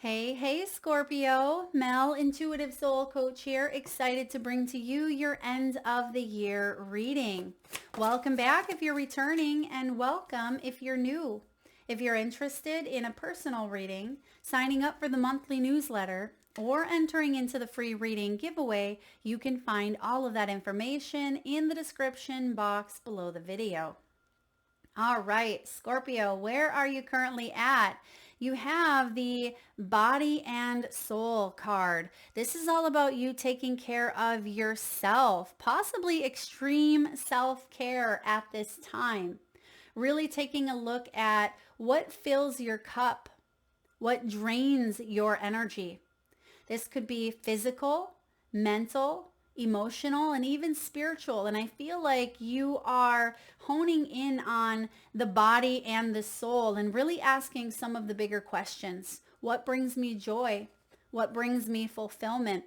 Hey, Scorpio. Mel, Intuitive Soul Coach here, excited to bring to you your end of the year reading. Welcome back if you're returning, and welcome if you're new. If you're interested in a personal reading, signing up for the monthly newsletter, or entering into the free reading giveaway, you can find all of that information in the description box below the video. All right, Scorpio, where are you currently at? You have the body and soul card. This is all about you taking care of yourself, possibly extreme self-care at this time. Really taking a look at what fills your cup, what drains your energy. This could be physical, mental, emotional, and even spiritual. And I feel like you are honing in on the body and the soul and really asking some of the bigger questions. What brings me joy? What brings me fulfillment?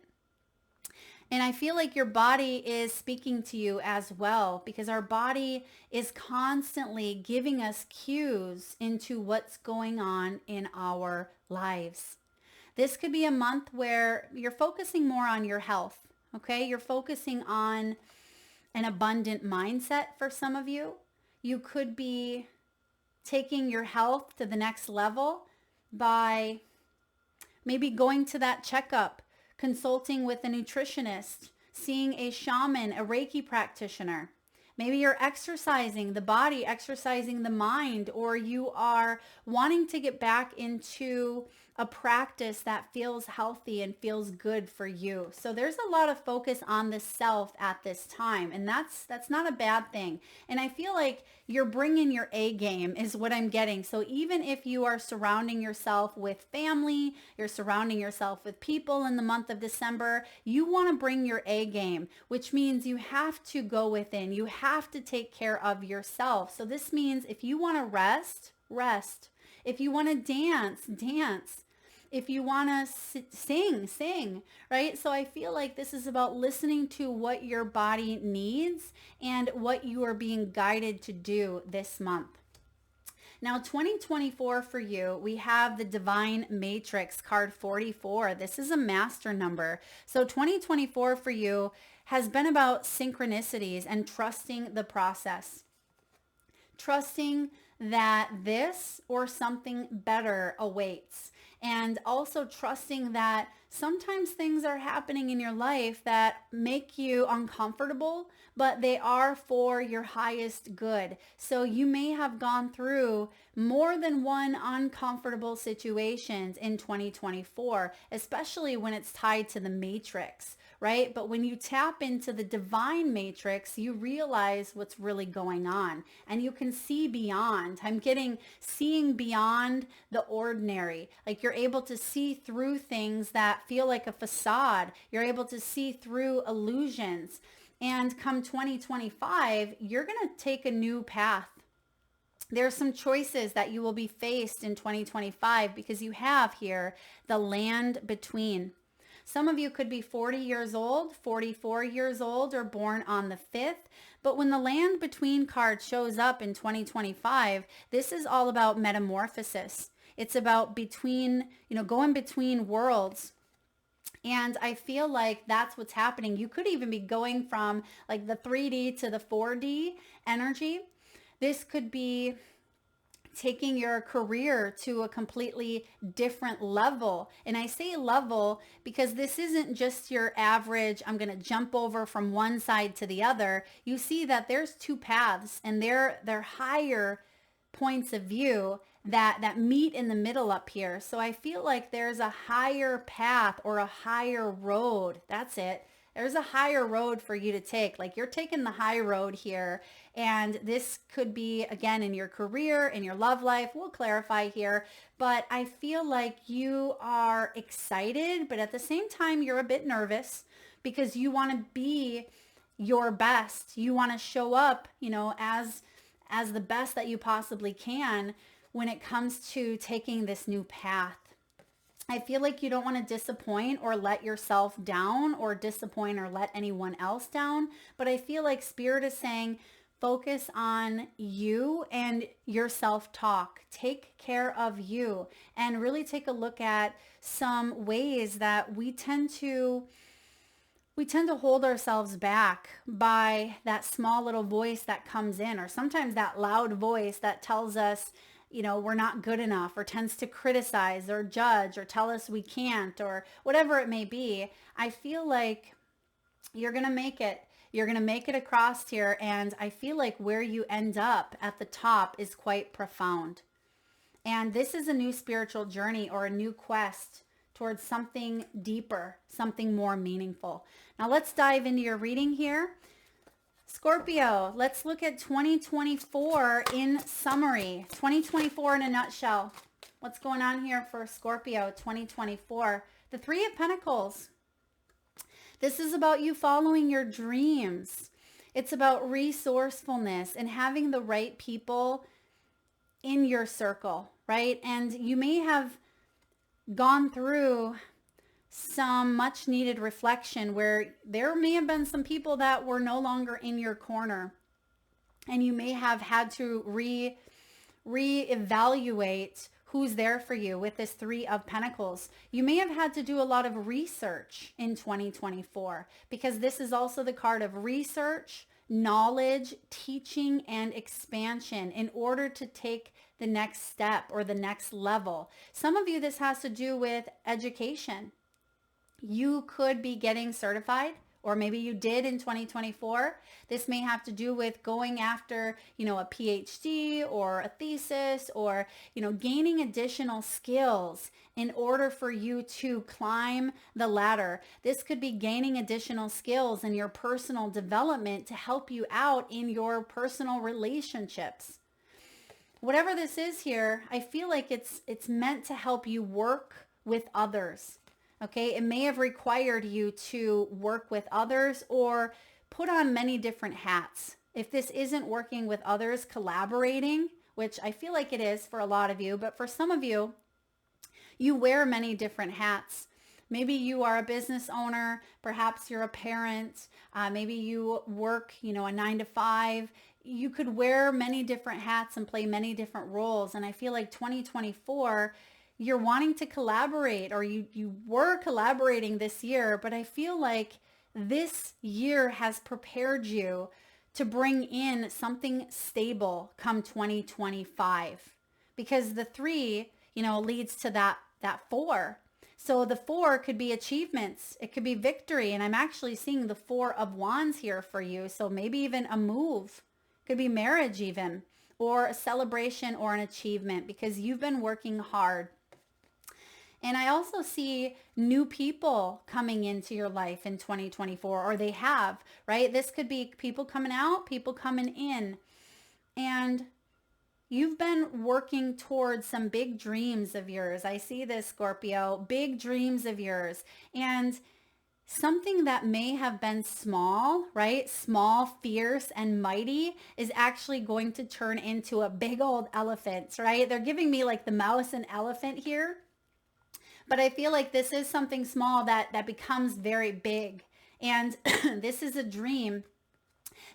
And I feel like your body is speaking to you as well, because our body is constantly giving us cues into what's going on in our lives. This could be a month where you're focusing more on your health, okay? You're focusing on an abundant mindset for some of you. You could be taking your health to the next level by maybe going to that checkup, consulting with a nutritionist, seeing a shaman, a Reiki practitioner. Maybe you're exercising the body, exercising the mind, or you are wanting to get back into a practice that feels healthy and feels good for you. So there's a lot of focus on the self at this time, and that's not a bad thing. And I feel like you're bringing your A game is what I'm getting. So even if you are surrounding yourself with family, you're surrounding yourself with people in the month of December, you want to bring your A game, which means you have to go within. You have to take care of yourself. So this means if you want to rest, rest. If you want to dance, dance. If you want to sing, sing, right? So I feel like this is about listening to what your body needs and what you are being guided to do this month. Now, 2024 for you, we have the Divine Matrix card 44. This is a master number. So 2024 for you has been about synchronicities and trusting the process. Trusting that this or something better awaits. And also trusting that sometimes things are happening in your life that make you uncomfortable, but they are for your highest good. So you may have gone through more than one uncomfortable situations in 2024, especially when it's tied to the matrix, right? But when you tap into the divine matrix, you realize what's really going on and you can see beyond. I'm getting seeing beyond the ordinary. Like you're able to see through things that feel like a facade. You're able to see through illusions. And come 2025, you're going to take a new path. There are some choices that you will be faced in 2025 because you have here the land between. Some of you could be 40 years old, 44 years old, or born on the 5th. But when the land between card shows up in 2025, this is all about metamorphosis. It's about between, going between worlds. And I feel like that's what's happening. You could even be going from like the 3D to the 4D energy. This could be taking your career to a completely different level. And I say level because this isn't just your average, I'm going to jump over from one side to the other. You see that there's two paths and they're higher points of view that meet in the middle up here. So I feel like there's a higher path or a higher road. That's it. There's a higher road for you to take. Like you're taking the high road here. And this could be, again, in your career, in your love life. We'll clarify here. But I feel like you are excited, but at the same time, you're a bit nervous because you want to be your best. You want to show up, as the best that you possibly can when it comes to taking this new path. I feel like you don't want to disappoint or let yourself down or disappoint or let anyone else down. But I feel like Spirit is saying, Focus on you and your self-talk. Take care of you and really take a look at some ways that we tend to hold ourselves back by that small little voice that comes in, or sometimes that loud voice that tells us, we're not good enough, or tends to criticize or judge or tell us we can't, or whatever it may be. I feel like you're going to make it. You're going to make it across here. And I feel like where you end up at the top is quite profound. And this is a new spiritual journey or a new quest towards something deeper, something more meaningful. Now let's dive into your reading here. Scorpio, let's look at 2024 in summary. 2024 in a nutshell. What's going on here for Scorpio 2024? The Three of Pentacles. This is about you following your dreams. It's about resourcefulness and having the right people in your circle, right? And you may have gone through some much needed reflection where there may have been some people that were no longer in your corner, and you may have had to reevaluate who's there for you with this Three of Pentacles. You may have had to do a lot of research in 2024, because this is also the card of research, knowledge, teaching, and expansion in order to take the next step or the next level. Some of you, this has to do with education. You could be getting certified, or maybe you did in 2024. This may have to do with going after, a PhD or a thesis, or, gaining additional skills in order for you to climb the ladder. This could be gaining additional skills in your personal development to help you out in your personal relationships. Whatever this is here, I feel like it's meant to help you work with others. Okay, it may have required you to work with others or put on many different hats. If this isn't working with others, collaborating, which I feel like it is for a lot of you, but for some of you, you wear many different hats. Maybe you are a business owner, perhaps you're a parent, maybe you work, a 9-to-5. You could wear many different hats and play many different roles. And I feel like 2024, you're wanting to collaborate, or you were collaborating this year, but I feel like this year has prepared you to bring in something stable come 2025, because the 3, leads to that 4. So the 4 could be achievements. It could be victory. And I'm actually seeing the 4 of Wands here for you. So maybe even a move, could be marriage even, or a celebration or an achievement, because you've been working hard. And I also see new people coming into your life in 2024, or they have, right? This could be people coming out, people coming in. And you've been working towards some big dreams of yours. I see this, Scorpio, big dreams of yours. And something that may have been small, right? Small, fierce, and mighty is actually going to turn into a big old elephant, right? They're giving me like the mouse and elephant here. But I feel like this is something small that becomes very big. And this is a dream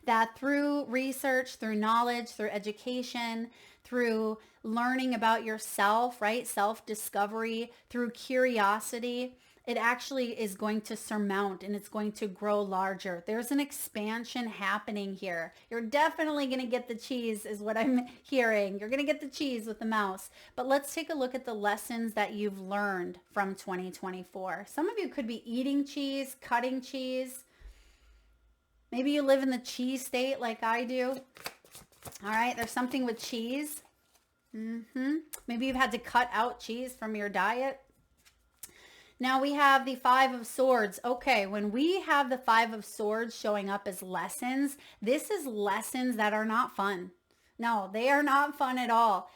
that through research, through knowledge, through education, through learning about yourself, right? Self-discovery, through curiosity, it actually is going to surmount and it's going to grow larger. There's an expansion happening here. You're definitely going to get the cheese is what I'm hearing. You're going to get the cheese with the mouse. But let's take a look at the lessons that you've learned from 2024. Some of you could be eating cheese, cutting cheese. Maybe you live in the cheese state like I do. All right, there's something with cheese. Maybe you've had to cut out cheese from your diet. Now we have the 5 of Swords. Okay, when we have the 5 of Swords showing up as lessons, this is lessons that are not fun. No, they are not fun at all.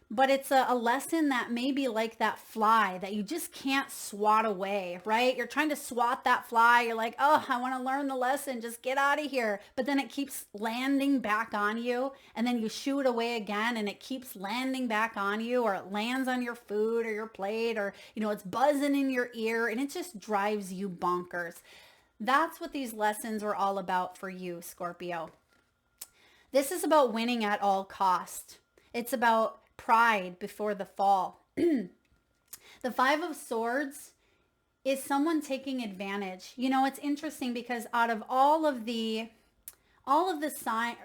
But it's a lesson that may be like that fly that you just can't swat away, right? You're trying to swat that fly. You're like, oh, I want to learn the lesson. Just get out of here. But then it keeps landing back on you. And then you shoo it away again and it keeps landing back on you, or it lands on your food or your plate, or, it's buzzing in your ear and it just drives you bonkers. That's what these lessons are all about for you, Scorpio. This is about winning at all cost. It's about pride before the fall. The Five of Swords is someone taking advantage. You know, it's interesting because out of all of the sign,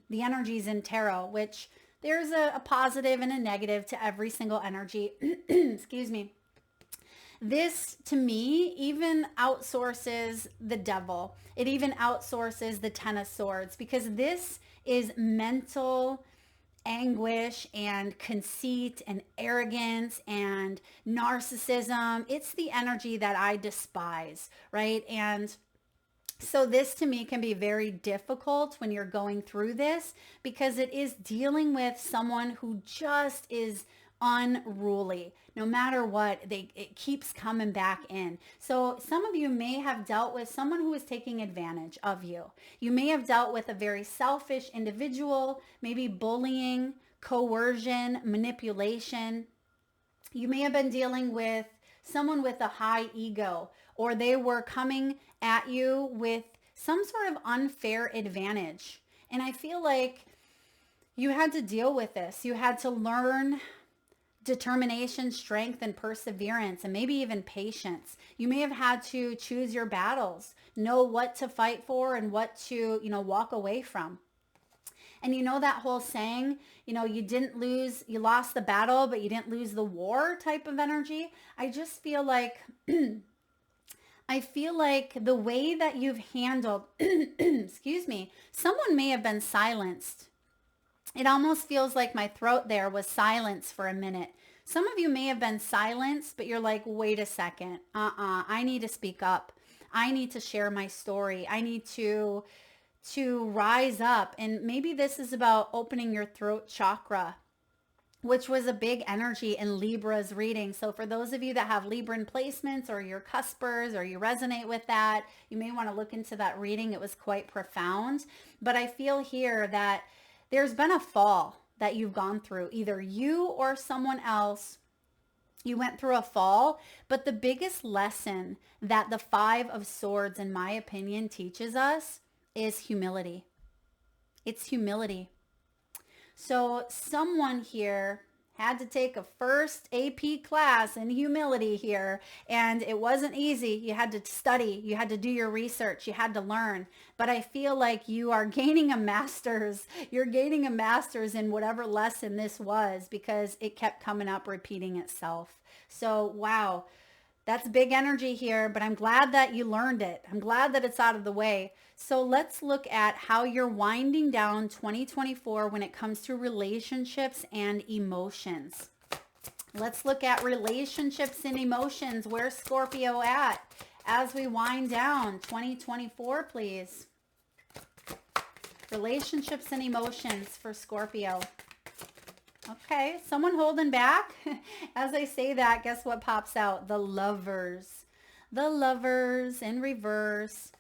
the energies in tarot, which there's a positive and a negative to every single energy. Excuse me. This, to me, even outsources the devil. It even outsources the Ten of Swords, because this is mental anguish and conceit and arrogance and narcissism. It's the energy that I despise, right? And so this to me can be very difficult when you're going through this, because it is dealing with someone who just is unruly. No matter what, it keeps coming back in. So some of you may have dealt with someone who is taking advantage of you. You may have dealt with a very selfish individual, maybe bullying, coercion, manipulation. You may have been dealing with someone with a high ego, or they were coming at you with some sort of unfair advantage. And I feel like you had to deal with this. You had to learn determination, strength, and perseverance, and maybe even patience. You may have had to choose your battles, know what to fight for and what to, walk away from. And you know that whole saying, you lost the battle, but you didn't lose the war type of energy. I just feel like, the way that you've handled, excuse me, someone may have been silenced. It almost feels like my throat there was silenced for a minute. Some of you may have been silenced, but you're like, wait a second. I need to speak up. I need to share my story. I need to rise up. And maybe this is about opening your throat chakra, which was a big energy in Libra's reading. So for those of you that have Libran placements, or you're cuspers, or you resonate with that, you may want to look into that reading. It was quite profound. But I feel here that there's been a fall that you've gone through, either you or someone else. You went through a fall, but the biggest lesson that the Five of Swords, in my opinion, teaches us is humility. It's humility. So someone here had to take a first AP class in humility here, and it wasn't easy. You had to study, you had to do your research, you had to learn. But I feel like you are gaining a master's. You're gaining a master's in whatever lesson this was, because it kept coming up, repeating itself. So, wow. That's big energy here, but I'm glad that you learned it. I'm glad that it's out of the way. So let's look at how you're winding down 2024 when it comes to relationships and emotions. Let's look at relationships and emotions. Where's Scorpio at as we wind down 2024, please? Relationships and emotions for Scorpio. Okay, someone holding back. As I say that, guess what pops out? The Lovers. The Lovers in reverse.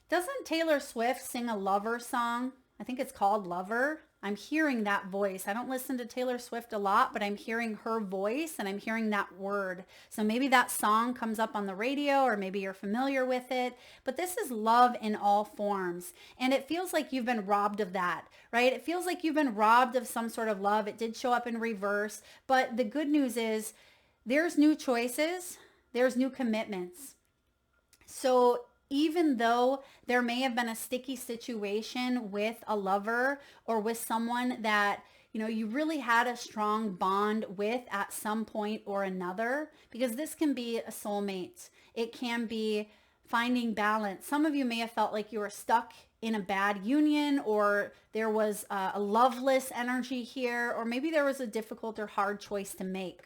Doesn't Taylor Swift sing a lover song? I think it's called Lover. I'm hearing that voice. I don't listen to Taylor Swift a lot, but I'm hearing her voice and I'm hearing that word. So maybe that song comes up on the radio, or maybe you're familiar with it. But this is love in all forms. And it feels like you've been robbed of that, right? It feels like you've been robbed of some sort of love. It did show up in reverse. But the good news is there's new choices. There's new commitments. So even though there may have been a sticky situation with a lover, or with someone that, you really had a strong bond with at some point or another, because this can be a soulmate. It can be finding balance. Some of you may have felt like you were stuck in a bad union, or there was a loveless energy here, or maybe there was a difficult or hard choice to make.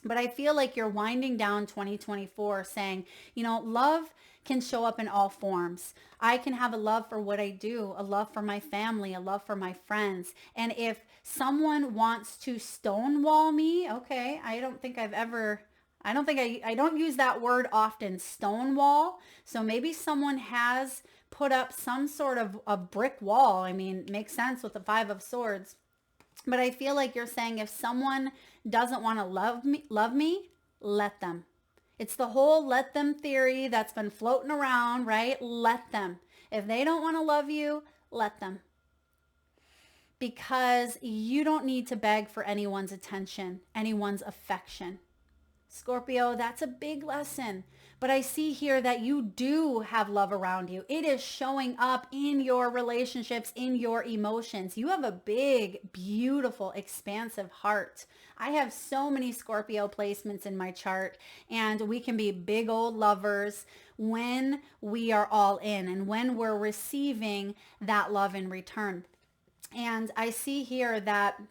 But I feel like you're winding down 2024 saying, love can show up in all forms. I can have a love for what I do, a love for my family, a love for my friends. And if someone wants to stonewall me, okay, I don't use that word often, stonewall. So maybe someone has put up some sort of a brick wall. I mean, makes sense with the Five of Swords. But I feel like you're saying if someone doesn't want to love me, let them. It's the whole let them theory that's been floating around, right? Let them. If they don't want to love you, let them. because you don't need to beg for anyone's attention, anyone's affection. Scorpio, that's a big lesson. But I see here that you do have love around you. It is showing up in your relationships, in your emotions. You have a big, beautiful, expansive heart. I have so many Scorpio placements in my chart, and we can be big old lovers when we are all in and when we're receiving that love in return. And I see here that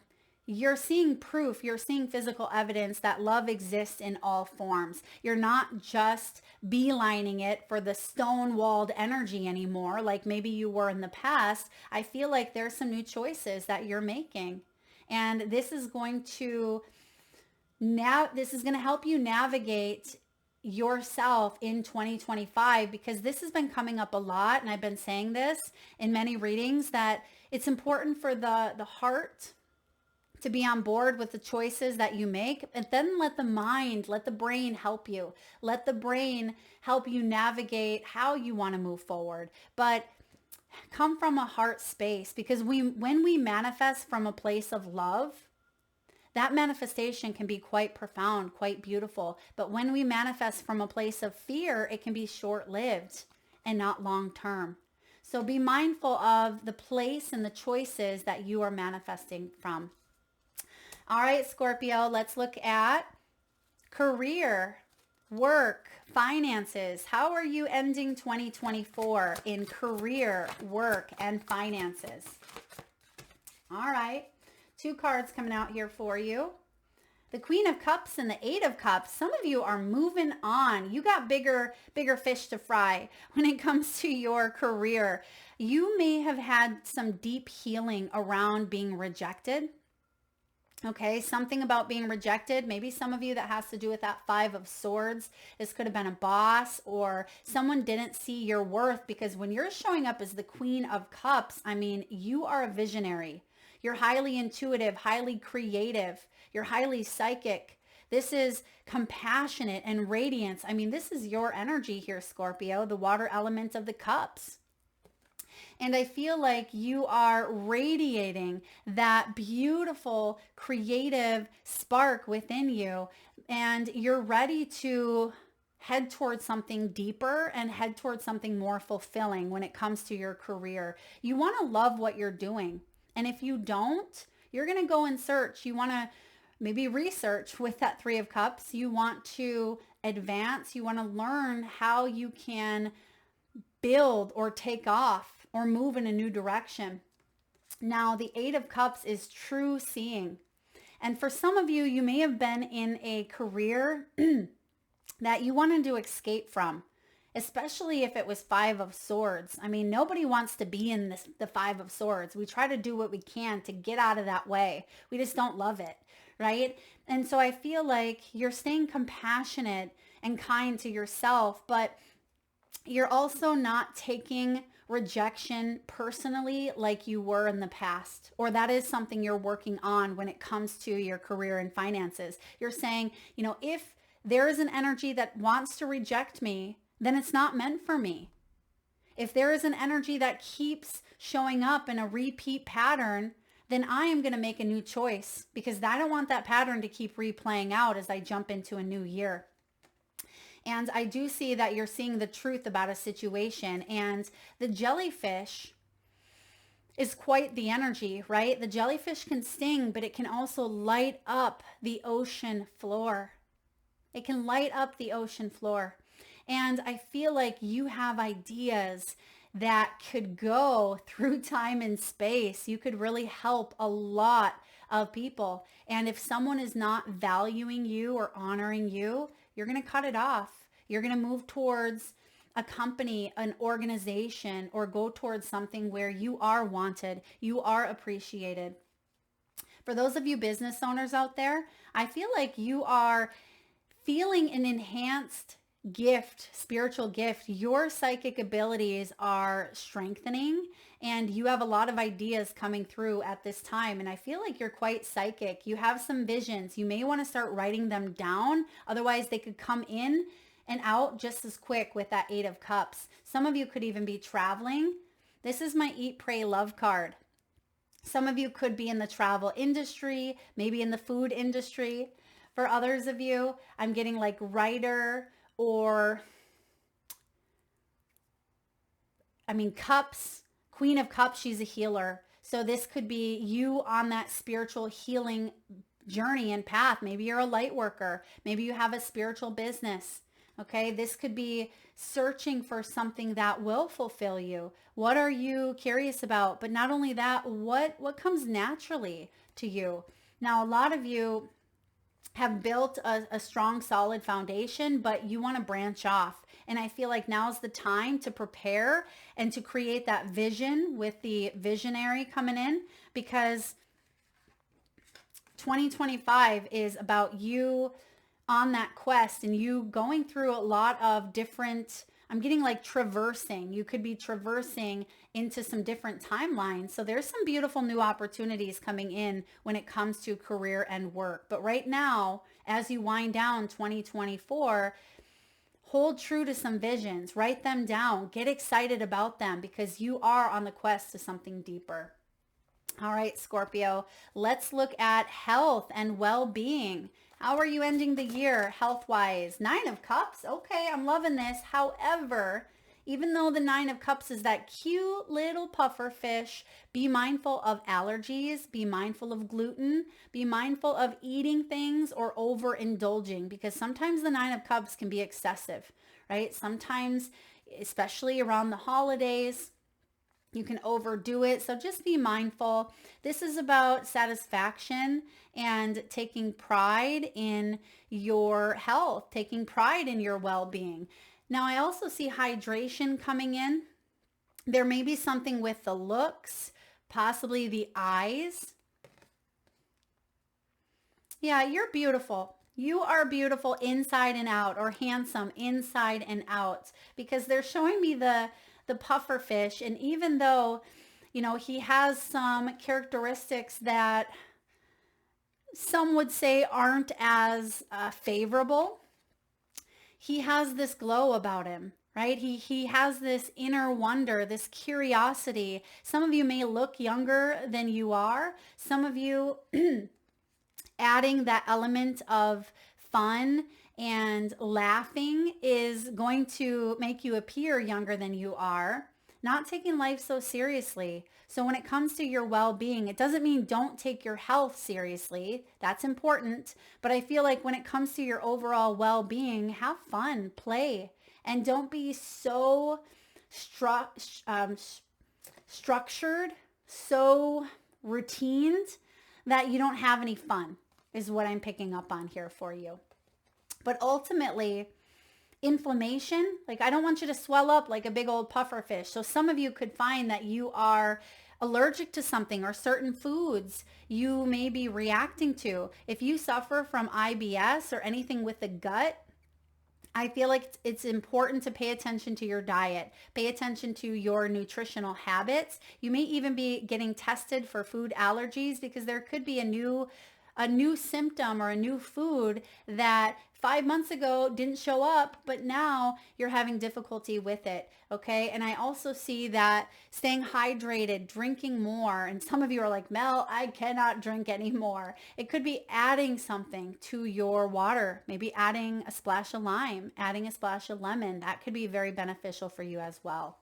you're seeing proof, you're seeing physical evidence that love exists in all forms. You're not just beelining it for the stone-walled energy anymore, like maybe you were in the past. I feel like there's some new choices that you're making. And this is going to help you navigate yourself in 2025, because this has been coming up a lot. And I've been saying this in many readings that it's important for the heart to be on board with the choices that you make, and then let the brain help you. Let the brain help you navigate how you want to move forward. But come from a heart space, because when we manifest from a place of love, that manifestation can be quite profound, quite beautiful. But when we manifest from a place of fear, it can be short-lived and not long-term. So be mindful of the place and the choices that you are manifesting from. All right, Scorpio, let's look at career, work, finances. How are you ending 2024 in career, work, and finances? All right, 2 cards coming out here for you. The Queen of Cups and the 8 of Cups. Some of you are moving on. You got bigger fish to fry when it comes to your career. You may have had some deep healing around being rejected. Okay, something about being rejected. Maybe some of you that has to do with that 5 of Swords. This could have been a boss, or someone didn't see your worth, because when you're showing up as the Queen of Cups, I mean, you are a visionary. You're highly intuitive, highly creative. You're highly psychic. This is compassionate and radiance. I mean, this is your energy here, Scorpio, the water element of the cups. And I feel like you are radiating that beautiful, creative spark within you. And you're ready to head towards something deeper and head towards something more fulfilling when it comes to your career. You want to love what you're doing. And if you don't, you're going to go and search. You want to maybe research with that 3 of Cups. You want to advance. You want to learn how you can build or take off or move in a new direction. Now, the 8 of Cups is true seeing. And for some of you, you may have been in a career that you wanted to escape from, especially if it was 5 of Swords. I mean, nobody wants to be in the 5 of Swords. We try to do what we can to get out of that way. We just don't love it, right? And so I feel like you're staying compassionate and kind to yourself, but you're also not taking rejection personally like you were in the past, or that is something you're working on when it comes to your career and finances. You're saying, if there is an energy that wants to reject me, then it's not meant for me. If there is an energy that keeps showing up in a repeat pattern, then I am going to make a new choice, because I don't want that pattern to keep replaying out as I jump into a new year. And I do see that you're seeing the truth about a situation, and the jellyfish is quite the energy, right? The jellyfish can sting, but it can also light up the ocean floor. It can light up the ocean floor. And I feel like you have ideas that could go through time and space. You could really help a lot of people. And if someone is not valuing you or honoring you, you're going to cut it off. You're going to move towards a company, an organization, or go towards something where you are wanted, you are appreciated. For those of you business owners out there, I feel like you are feeling an enhanced gift, spiritual gift. Your psychic abilities are strengthening, and you have a lot of ideas coming through at this time. And I feel like you're quite psychic. You have some visions. You may want to start writing them down. Otherwise, they could come in and out just as quick with that 8 of Cups. Some of you could even be traveling. This is my Eat, Pray, Love card. Some of you could be in the travel industry, maybe in the food industry. For others of you, I'm getting like writer or, cups, Queen of Cups, she's a healer. So this could be you on that spiritual healing journey and path. Maybe you're a light worker. Maybe you have a spiritual business. Okay, this could be searching for something that will fulfill you. What are you curious about? But not only that, what comes naturally to you? Now, a lot of you have built a strong, solid foundation, but you want to branch off. And I feel like now's the time to prepare and to create that vision with the visionary coming in, because 2025 is about you on that quest and you going through a lot of different, I'm getting like traversing. You could be traversing into some different timelines. So there's some beautiful new opportunities coming in when it comes to career and work. But right now, as you wind down 2024, hold true to some visions, write them down, get excited about them, because you are on the quest to something deeper. All right, Scorpio, let's look at health and well-being. How are you ending the year health-wise? 9 of Cups. Okay, I'm loving this. However, even though the 9 of Cups is that cute little puffer fish, be mindful of allergies, be mindful of gluten, be mindful of eating things or overindulging, because sometimes the 9 of Cups can be excessive, right? Sometimes, especially around the holidays, you can overdo it. So just be mindful. This is about satisfaction and taking pride in your health, taking pride in your well-being. Now, I also see hydration coming in. There may be something with the looks, possibly the eyes. Yeah, you're beautiful. You are beautiful inside and out, or handsome inside and out, because they're showing me the puffer fish. And even though, he has some characteristics that some would say aren't as favorable, he has this glow about him, right? He has this inner wonder, this curiosity. Some of you may look younger than you are. Some of you adding that element of fun and laughing is going to make you appear younger than you are. Not taking life so seriously. So when it comes to your well-being, it doesn't mean don't take your health seriously. That's important. But I feel like when it comes to your overall well-being, have fun, play, and don't be so structured, so routined that you don't have any fun, is what I'm picking up on here for you. But ultimately, inflammation, like I don't want you to swell up like a big old puffer fish. So some of you could find that you are allergic to something, or certain foods you may be reacting to. If you suffer from IBS or anything with the gut, I feel like it's important to pay attention to your diet, pay attention to your nutritional habits. You may even be getting tested for food allergies, because there could be a new symptom or a new food that 5 months ago didn't show up, but now you're having difficulty with it. Okay. And I also see that staying hydrated, drinking more. And some of you are like, Mel, I cannot drink anymore. It could be adding something to your water, maybe adding a splash of lime, adding a splash of lemon. That could be very beneficial for you as well.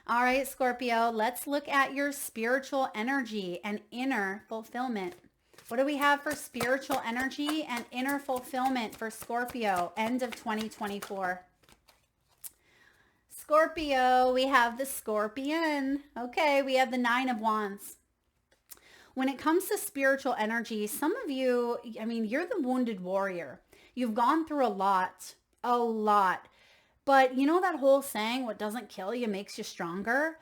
All right, Scorpio, let's look at your spiritual energy and inner fulfillment. What do we have for spiritual energy and inner fulfillment for Scorpio, end of 2024? Scorpio, we have the Scorpion. Okay, we have the 9 of Wands. When it comes to spiritual energy, some of you, you're the wounded warrior. You've gone through a lot. But you know that whole saying, what doesn't kill you makes you stronger?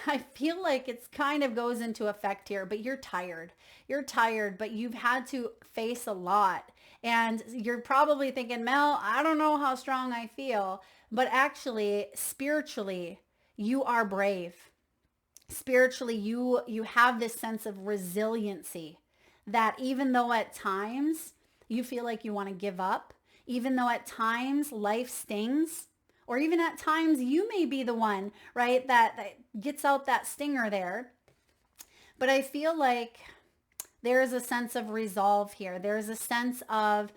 I feel like it's kind of goes into effect here, but you're tired. You're tired, but you've had to face a lot. And you're probably thinking, Mel, I don't know how strong I feel. But actually, spiritually, you are brave. Spiritually, you have this sense of resiliency that even though at times you feel like you want to give up, even though at times life stings, or even at times you may be the one, right, that gets out that stinger there. But I feel like there is a sense of resolve here. There is a sense of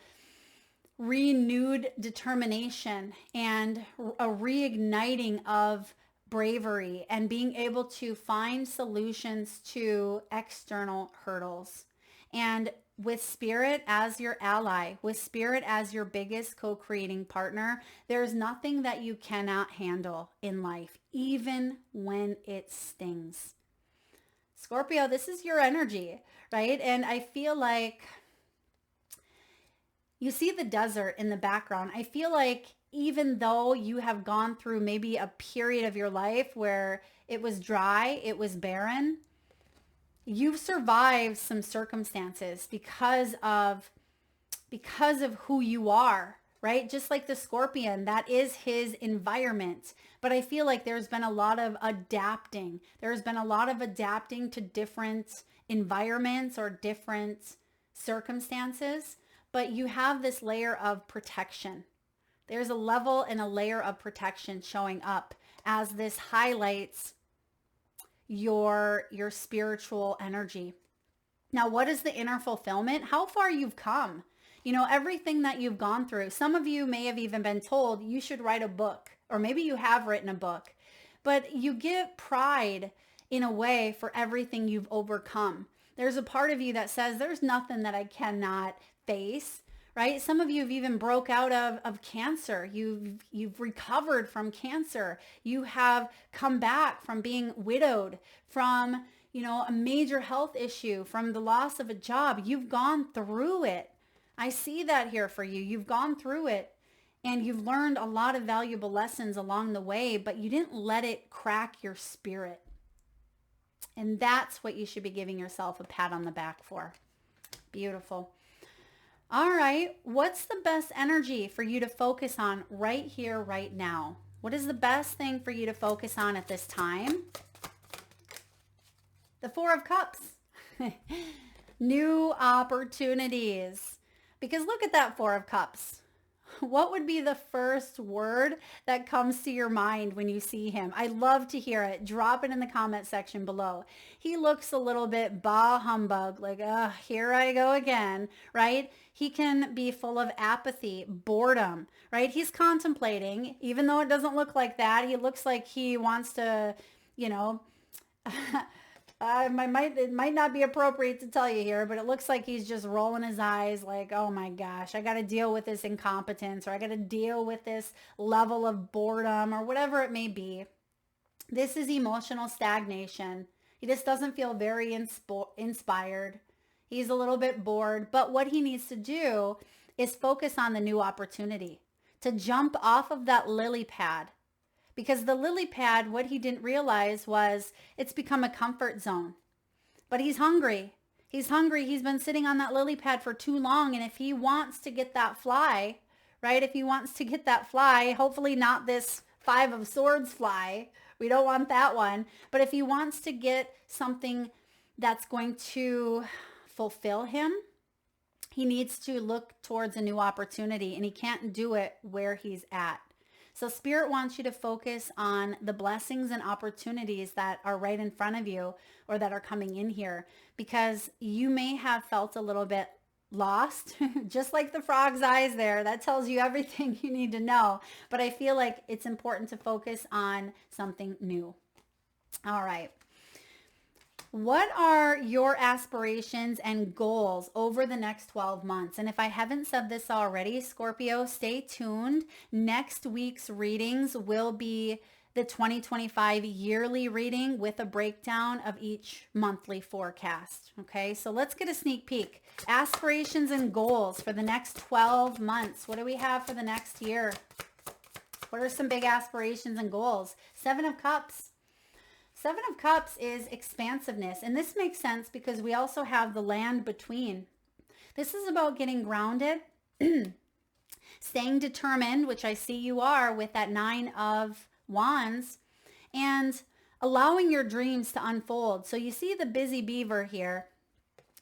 renewed determination and a reigniting of bravery and being able to find solutions to external hurdles. And with spirit as your ally, with spirit as your biggest co-creating partner, there's nothing that you cannot handle in life, even when it stings. Scorpio, this is your energy, right? And I feel like you see the desert in the background. I feel like even though you have gone through maybe a period of your life where it was dry, it was barren, you've survived some circumstances because of who you are, right? Just like the scorpion, that is his environment. But I feel like there's been a lot of adapting. There's been a lot of adapting to different environments or different circumstances. But you have this layer of protection. There's a level and a layer of protection showing up as this highlights your spiritual energy. Now, what is the inner fulfillment? How far you've come. You know, everything that you've gone through. Some of you may have even been told you should write a book, or maybe you have written a book, but you get pride in a way for everything you've overcome. There's a part of you that says there's nothing that I cannot face, right? Some of you have even broke out of cancer. You've recovered from cancer. You have come back from being widowed, from, you know, a major health issue, from the loss of a job. You've gone through it. I see that here for you. You've gone through it and you've learned a lot of valuable lessons along the way, but you didn't let it crack your spirit. And that's what you should be giving yourself a pat on the back for. Beautiful. All right. What's the best energy for you to focus on right here, right now? What is the best thing for you to focus on at this time? The Four of Cups. New opportunities. Because look at that Four of Cups. What would be the first word that comes to your mind when you see him? I love to hear it. Drop it in the comment section below. He looks a little bit bah humbug, like, here I go again, right? He can be full of apathy, boredom, right? He's contemplating, even though it doesn't look like that. He looks like he wants to, you know, it might not be appropriate to tell you here, but it looks like he's just rolling his eyes like, oh my gosh, I got to deal with this incompetence, or I got to deal with this level of boredom, or whatever it may be. This is emotional stagnation. He just doesn't feel very inspired. He's a little bit bored, but what he needs to do is focus on the new opportunity, to jump off of that lily pad. Because the lily pad, what he didn't realize was it's become a comfort zone. But he's hungry. He's hungry. He's been sitting on that lily pad for too long. And if he wants to get that fly, right? If he wants to get that fly, hopefully not this Five of Swords fly. We don't want that one. But if he wants to get something that's going to fulfill him, he needs to look towards a new opportunity. And he can't do it where he's at. So Spirit wants you to focus on the blessings and opportunities that are right in front of you, or that are coming in here, because you may have felt a little bit lost, just like the frog's eyes there. That tells you everything you need to know. But I feel like it's important to focus on something new. All right. What are your aspirations and goals over the next 12 months? And if I haven't said this already, Scorpio, stay tuned. Next week's readings will be the 2025 yearly reading with a breakdown of each monthly forecast. Okay, so let's get a sneak peek. Aspirations and goals for the next 12 months. What do we have for the next year? What are some big aspirations and goals? Seven of Cups. Seven of Cups is expansiveness. And this makes sense because we also have the land between. This is about getting grounded, staying determined, which I see you are with that Nine of Wands, and allowing your dreams to unfold. So you see the busy beaver here.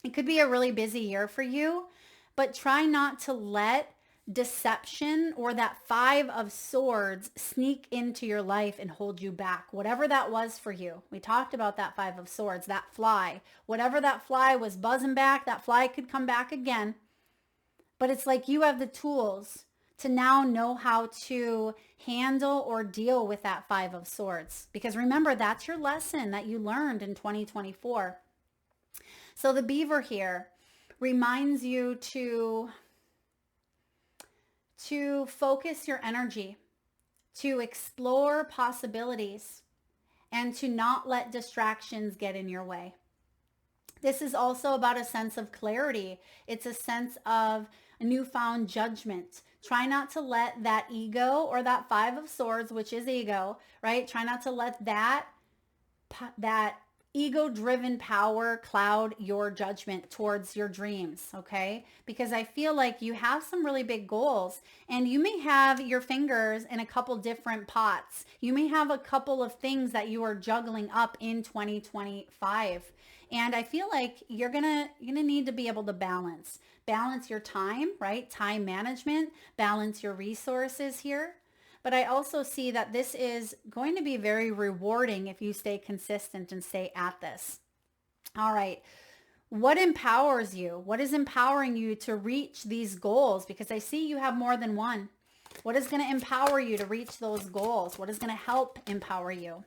It could be a really busy year for you, but try not to let deception or that 5 of swords sneak into your life and hold you back. Whatever that was for you. We talked about that 5 of swords, that fly. Whatever that fly was buzzing back, that fly could come back again. But it's like you have the tools to now know how to handle or deal with that 5 of swords. Because remember, that's your lesson that you learned in 2024. So the beaver here reminds you to focus your energy, to explore possibilities, and to not let distractions get in your way. This is also about a sense of clarity. It's a sense of a newfound judgment. Try not to let that ego or that 5 of swords, which is ego, right? Try not to let that ego-driven power cloud your judgment towards your dreams, okay? Because I feel like you have some really big goals and you may have your fingers in a couple different pots. You may have a couple of things that you are juggling up in 2025. And I feel like you're gonna need to be able to balance your time, right? Time management, balance your resources here. But I also see that this is going to be very rewarding if you stay consistent and stay at this. All right. What empowers you? What is empowering you to reach these goals? Because I see you have more than one. What is going to empower you to reach those goals? What is going to help empower you?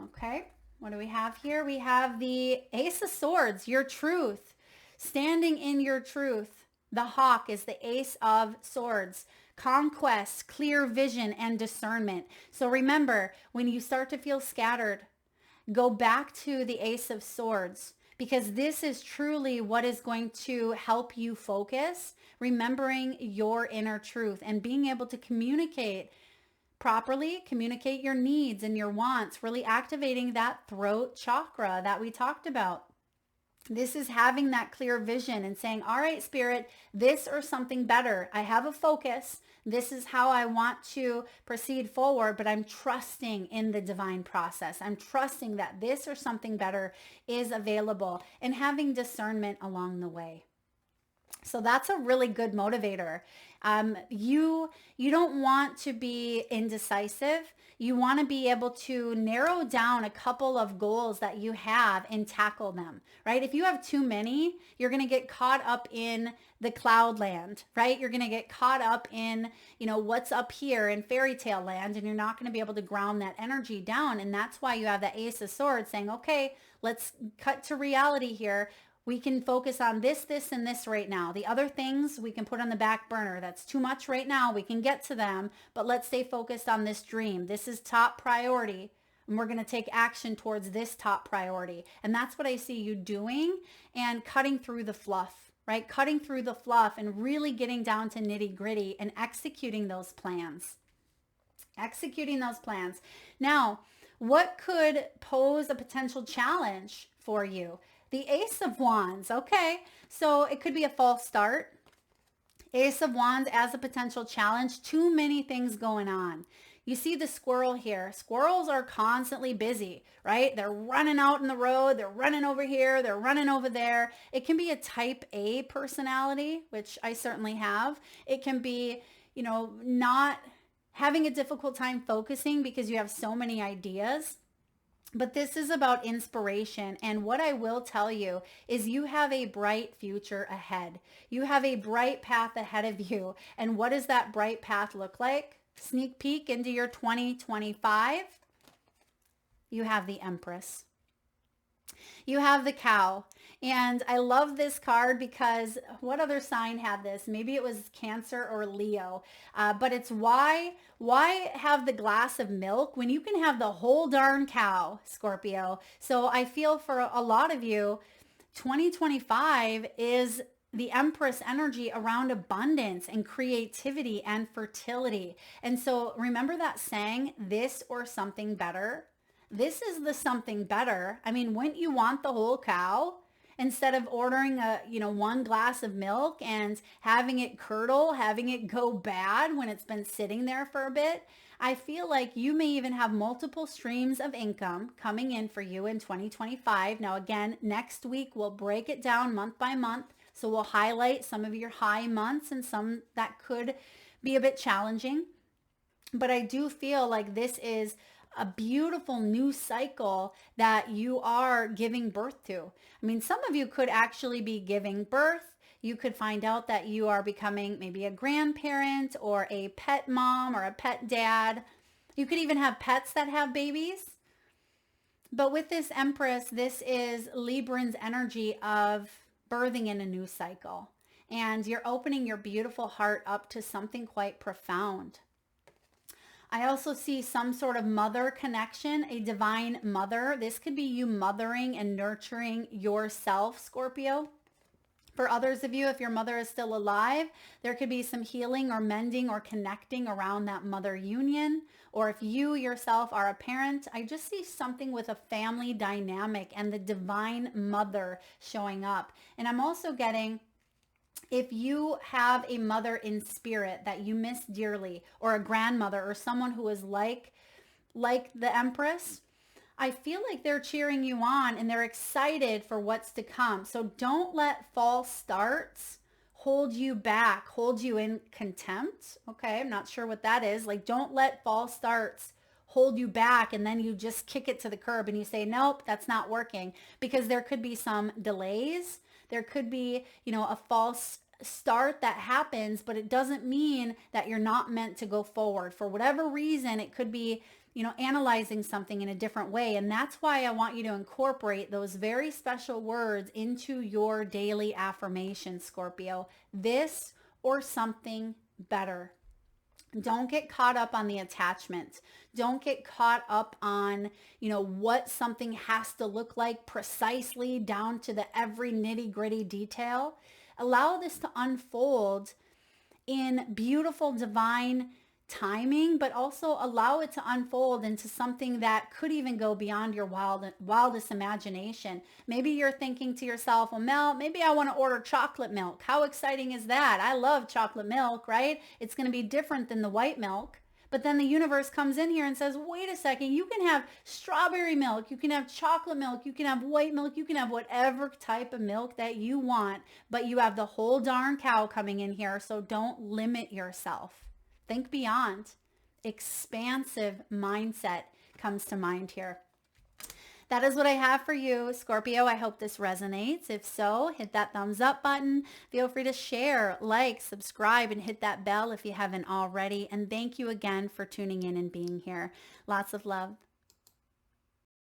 Okay. What do we have here? We have the Ace of Swords, your truth. Standing in your truth. The hawk is the Ace of Swords. Conquest, clear vision, and discernment. So remember, when you start to feel scattered, go back to the Ace of Swords, because this is truly what is going to help you focus, remembering your inner truth and being able to communicate properly, communicate your needs and your wants, really activating that throat chakra that we talked about. This is having that clear vision and saying, all right, Spirit, this or something better. I have a focus. This is how I want to proceed forward, but I'm trusting in the divine process. I'm trusting that this or something better is available and having discernment along the way. So that's a really good motivator. You don't want to be indecisive. You want to be able to narrow down a couple of goals that you have and tackle them, right? If you have too many, you're going to get caught up in the cloud land, right? You're going to get caught up in, what's up here in fairy tale land, and you're not going to be able to ground that energy down. And that's why you have the Ace of Swords saying, okay, let's cut to reality here. We can focus on this, and this right now. The other things we can put on the back burner. That's too much right now. We can get to them, but let's stay focused on this dream. This is top priority, and we're going to take action towards this top priority. And that's what I see you doing, and cutting through the fluff, right? Cutting through the fluff and really getting down to nitty gritty and executing those plans. Now, what could pose a potential challenge for you? The Ace of Wands. Okay, so it could be a false start. Ace of Wands as a potential challenge. Too many things going on. You see the squirrel here. Squirrels are constantly busy, right? They're running out in the road. They're running over here. They're running over there. It can be a type A personality, which I certainly have. It can be, not having a difficult time focusing because you have so many ideas. But this is about inspiration. And what I will tell you is you have a bright future ahead. You have a bright path ahead of you. And what does that bright path look like? Sneak peek into your 2025. You have the Empress. You have the Cow. And I love this card because what other sign had this? Maybe it was Cancer or Leo. But it's why have the glass of milk when you can have the whole darn cow, Scorpio? So I feel for a lot of you, 2025 is the Empress energy around abundance and creativity and fertility. And so remember that saying, this or something better? This is the something better. I mean, wouldn't you want the whole cow? Instead of ordering one glass of milk and having it curdle, having it go bad when it's been sitting there for a bit, I feel like you may even have multiple streams of income coming in for you in 2025. Now, again, next week we'll break it down month by month So we'll highlight some of your high months and some that could be a bit challenging. But I do feel like this is a beautiful new cycle that you are giving birth to. I mean, some of you could actually be giving birth. You could find out that you are becoming maybe a grandparent or a pet mom or a pet dad. You could even have pets that have babies. But with this Empress, this is Libran's energy of birthing in a new cycle. And you're opening your beautiful heart up to something quite profound. I also see some sort of mother connection, a divine mother. This could be you mothering and nurturing yourself, Scorpio. For others of you, if your mother is still alive, there could be some healing or mending or connecting around that mother union. Or if you yourself are a parent, I just see something with a family dynamic and the divine mother showing up. And I'm also getting, if you have a mother in spirit that you miss dearly, or a grandmother or someone who is like the Empress, I feel like they're cheering you on and they're excited for what's to come. So don't let false starts hold you back, hold you in contempt. Okay, I'm not sure what that is. Like, don't let false starts hold you back and then you just kick it to the curb and you say, nope, that's not working, because there could be some delays. There could be, a false start that happens, but it doesn't mean that you're not meant to go forward. For whatever reason, it could be, analyzing something in a different way. And that's why I want you to incorporate those very special words into your daily affirmation, Scorpio. This or something better. Don't get caught up on the attachment. Don't get caught up on, what something has to look like precisely down to the every nitty gritty detail. Allow this to unfold in beautiful divine timing, but also allow it to unfold into something that could even go beyond your wildest imagination. Maybe you're thinking to yourself, well, Mel, maybe I want to order chocolate milk. How exciting is that? I love chocolate milk, right? It's going to be different than the white milk. But then the universe comes in here and says, wait a second, you can have strawberry milk, you can have chocolate milk, you can have white milk, you can have whatever type of milk that you want, but you have the whole darn cow coming in here, so don't limit yourself. Think beyond. Expansive mindset comes to mind here. That is what I have for you, Scorpio. I hope this resonates. If so, hit that thumbs up button. Feel free to share, like, subscribe, and hit that bell if you haven't already. And thank you again for tuning in and being here. Lots of love.